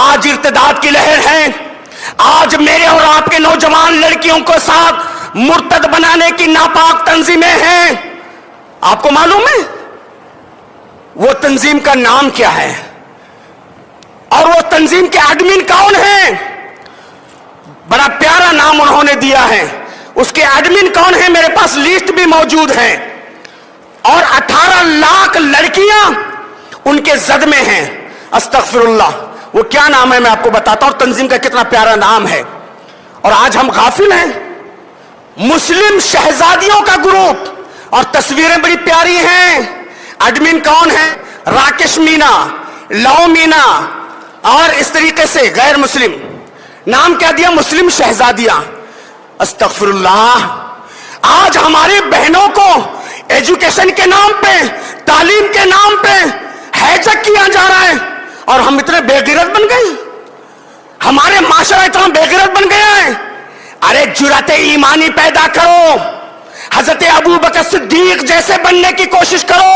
آج ارتداد کی لہر ہے، آج میرے اور آپ کے نوجوان لڑکیوں کو ساتھ مرتد بنانے کی ناپاک تنظیمیں ہیں۔ آپ کو معلوم ہے وہ تنظیم کا نام کیا ہے اور وہ تنظیم کے ایڈمن کون ہیں؟ بڑا پیارا نام انہوں نے دیا ہے، اس کے ایڈمن کون ہیں؟ میرے پاس لسٹ بھی موجود ہے، اور 18 لاکھ لڑکیاں ان کے زد میں ہیں۔ استغفر اللہ، وہ کیا نام ہے میں آپ کو بتاتا ہوں، تنظیم کا کتنا پیارا نام ہے۔ اور آج ہم غافل ہیں۔ مسلم شہزادیوں کا گروپ، اور تصویریں بڑی پیاری ہیں۔ ایڈمن کون ہے؟ راکش مینا، لو مینا، اور اس طریقے سے غیر مسلم۔ نام کیا دیا؟ مسلم شہزادیاں۔ استغفر اللہ، آج ہماری بہنوں کو ایجوکیشن کے نام پہ، تعلیم کے نام پہ ہیجک کیا جا رہا ہے، اور ہم اتنے بے غیرت بن گئے، ہمارے معاشرہ اتنا بے غیرت بن گیا ہے۔ ارے جرأت ایمانی پیدا کرو، حضرت ابو بکر صدیق جیسے بننے کی کوشش کرو۔